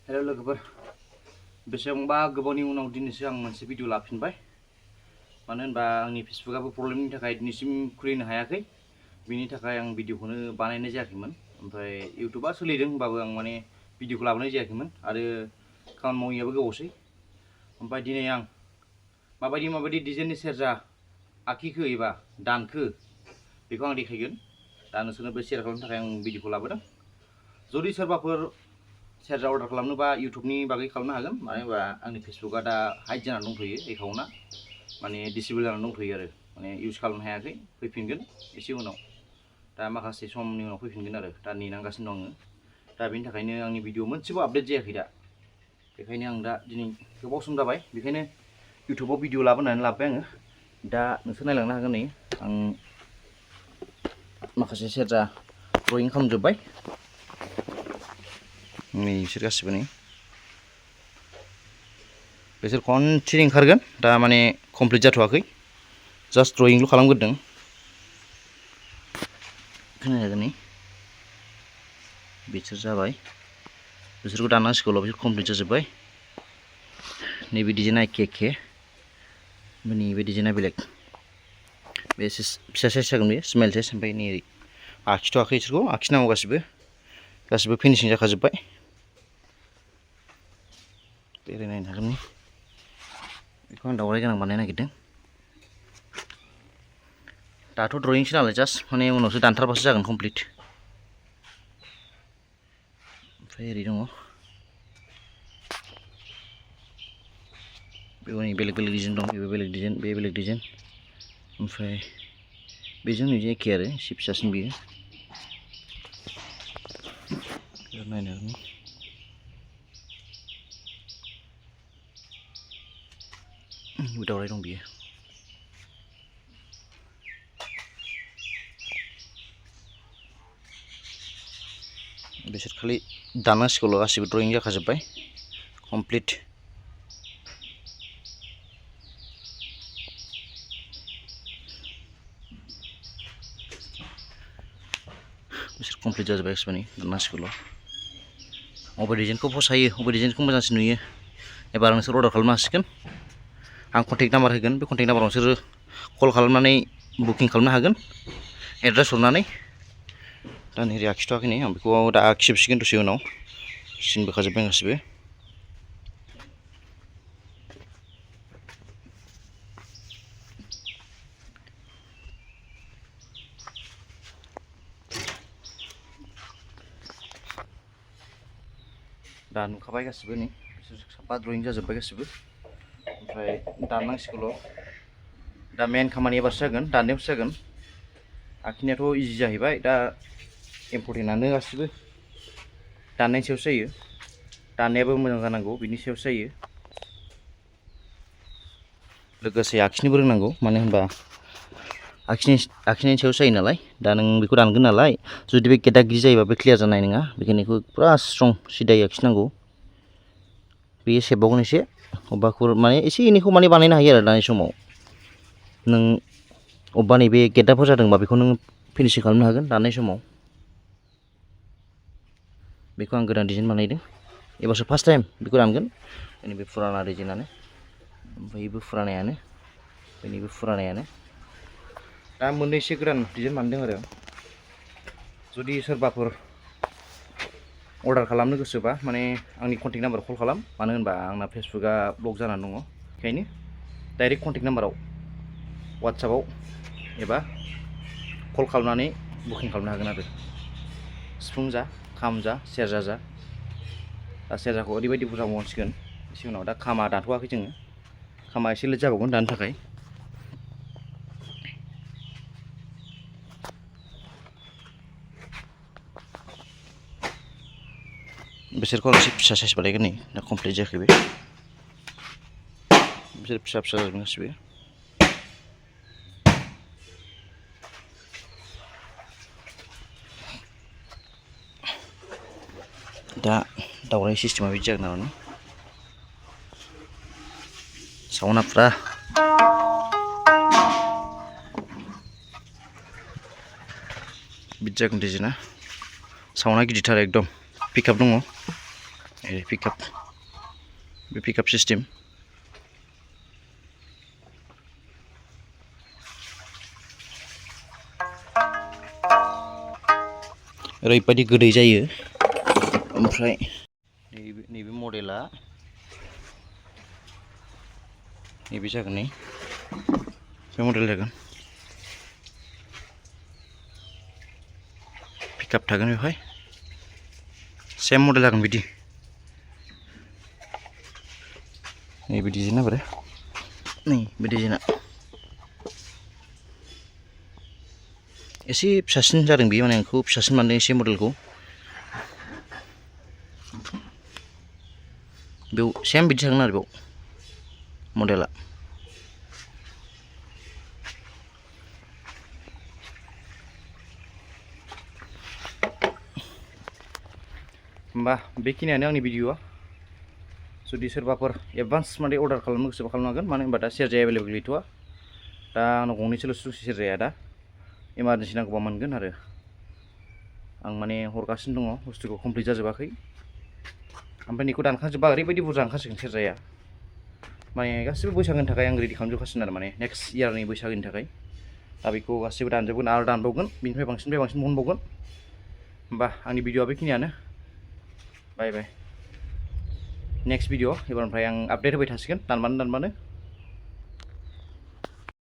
hello लोगोफोर बेसेबांबा गोबावनि उनाव दिनैसो आं मोनसे भिडिअ लाफिनबाय मानो होनबा आंनि फेसबुकआबो प्रब्लेमनि थाखाय दिनैसिम खुलिनो हायाखै बिनि थाखाय आं भिडिअखौनो बानायनाय जायाखैमोन ओमफ्राय इउटुबआ सोलिदों होनबाबो आं माने भिडिअखौ लाबोनाय जायाखैमोन आरो खामानि मावैयाबो गोबावसै ओमफ्राय दिनै आं माबायदि डिजाइननि सेरजा आखिखो एबा दानखो बेखौ आं देखायगोन दा नोंसोरनोबो शेयार खालामनो थाखाय आं भिडिअखौ लाबोदों जुदि सोरबाफोर सेरजा अर्डार खालामनोबा इउटुबनि बागै खालामनो हागोन मानो होनबा आंनि फेसबुकआ दा हाइड जानानै दंथ'यो एकाउन्टआ माने डिसेबल जानानै दंथ'यो आरो माने इउज खालामनो हायाखै फैफिनगोन एसे उनाव दा माखासे समनि उनाव फैफिनगोन आरो दा नेनांगासिनो दं आङो दा बेनि थाखायनो आंनि भिडिअ मोनसेबो आपडेट जायाखै दा बेखायनो आं दा दिनै गोबाव सम जाबाय बेखायनो इउटुबाव भिडिअ लाबोनानै लाबोबाय आङो दा नोंसोर नायलांनो हागोन नै आं माखासे सेरजा ड्रयिं खालामजोब्बाय नै बिसोर गासिबो नै बिसोर खनसेनो ओंखारगोन दा माने कमप्लिट जाथ'वाखै जास्ट ड्रयिंल' खालामग्रोदों खोनादों नै बिसोर जाबाय बिसोरखौ दाननांसिगौल' बिसोर कमप्लिट जाजोब्बाय नैबे डिजाइना एखे नैबे डिजाइना बेलेग बे एसे फिसा साइज जागोन बे स्मल साइज ओमफ्राय नै आखिथ'वाखै बिसोरखौ आखिनांगौ गासिबो फिनिशिं जाखाजोब्बाय ओरै नायनो हागोन बेखौ आं दावराय गोनां बानायनो नागिरदों दाथ' ड्रयिंसो नालाय जास्ट माने उनावसो दानथारबासो जागोन कमप्लिट ओमफ्राय ओरै दङ बेयाव नै बेलेग डिजाइन दं बेबो बेलेग डिजाइन बे बेलेग डिजाइन ओमफ्राय बेजों नैजों एखे आरो एसे फिसासिन बेयो नायनो हागोन दावराय दं बियो बिसोर खालि दाननांसिगौल' गासिबो ड्रयिं जाखाजोब्बाय कमप्लिट बिसोर कमप्लिट जाजोब्बाय गासिबो नै दाननांसिगौल' अबे डिजाइनखौ फसायो अबे डिजाइनखौ मोजांसिन नुयो एबार नोंसोर अर्डार खालामनो हासिगोन आं कन्टेक्ट नाम्बार होगोन बे कन्टेक्ट नाम्बाराव नोंसोरो कल खालामनानै बुकिं खालामनो हागोन एड्रेस हरनानै दा नै आखिथ'वाखै नै आं बेखौ दा आखिजोबसिगोन दसे उनाव सिन बोखाजोब्बाय गासिबो दा नुखाबाय गासिबो नै बिसोर साफा ड्रयिं जाजोब्बाय गासिबो ओमफ्राय दाननांसिगौल' दा मेन खामानि एबारसो जागोन दाननायावसो जागोन आखिनायाथ' इजि जाहैबाय दा इम्परटेन्टआनो गासिबो दाननायनि सायावसो जायो दाननायाबो मोजां जानांगौ बिनि सायावसो जायो लोगोसे आखिनोबो रोंनांगौ मानो होनबा आखिनायनि सायावसो जायो नालाय दा नों बेखौ दानगोन नालाय जुदि बे गेदा गिदि जायोबा बे क्लियार जानाय नङा बेखायनो बेखौ फुरा स्ट्रं सिदायै आखिनांगौ बेयो सेबबावगोन एसे अबेबाखौ माने एसे एनैखौ माने बानायनो हायो आरो दानि समाव नों अबेबा नैबे गेदाफोर जादोंबा बेखौ नों फिनिशिं खालामनो हागोन दानाय समाव बेखौ आं गोदान डिजाइन बानायदों एबारसो फार्स्ट टाइम बेखौ दानगोन नैबे फुराना डिजाइनानो ओमफ्राय बेबो फुरानायानो दा मोननैसो गोदान डिजाइन बानायदों आरो जुदि सोरबाफोर अर्डार खालामनो गोसोबा माने आंनि कन्टेक्ट नाम्बाराव कल खालाम मानो होनबा आंना फेसबुकआ ब्लक जानानै दङ बेखायनो डाइरेक्ट कन्टेक्ट नाम्बाराव वाट्सएपआव एबा कल खालामनानै बुकिं खालामनो हागोन आरो सिफुं जा खाम जा सेरजा जा दा सेरजाखौ ओरैबायदि बुरजा मावसिगोन एसे उनाव दा खामा दानथ'वाखै जोङो खामा एसे लेट जाबावगोन दानो थाखाय बिसोरखौ एसे फिसा साइज बानायगोन नै दा कमप्लिट जायाखै बे बिसोर फिसा जाजोबगोन गासिबो दा दावराय सिस्टेमा बिदि जागोन आरो साउन्डआ फुरा बिदि जागोन डिजाइना साउन्डआ गिदिरथार एकदम पिकआप दङ पिकआप बे पिकआप सिस्टेम ओरैबायदि गोदै जायो ओमफ्राय नैबे मडेला नैबे जागोन नै बे मडेल जागोन पिकआप थागोन बेवहाय सेम मडेल जागोन बिदि नैबे डिजाइना बोरो नै बे डिजाइना एसे फिसासिन जादों बेयो माने आंखौ फिसासिन मोनदों एसे मडेलखौ बेयाव सेम बिदि थागोन आरो बेयाव मडेला होमबा बेखिनियानो आंनि भिडिअआ जुदि सोरबाफोर एडभान्स माने अर्डार खालामनो गोसोबा खालामनो हागोन मानो होनबा दा सेरजाया एभेलेबल गैथ'आ दा आंनाव गंनैसोल'सो दंसै सेरजाया दा इमारजेन्सि नांगौबा मोनगोन आरो आं माने हरगासिनो दङ बुस्थुखौ कमप्लिट जाजोबाखै ओमफ्राय बेखौ दानखांजोबबा ओरैबायदि बुरजा ओंखारसिगोन सेरजाया माने गासिबो बैसागोनि थाखाय आं रेडि खालामजोबखासिगोन आरो माने नेक्स्ट इयारनि बैसागोनि थाखाय दा बेखौ गासिबो दानजोबगोन आरो दानबावगोन बिनिफ्राय बांसिन बहनबावगोन होमबा आंनि भिडिअआ बेखिनियानो बाय बाय नेक्स्ट भिडिअ एबारनिफ्राय आं आपडेट होबाय थासिगोन दानबानो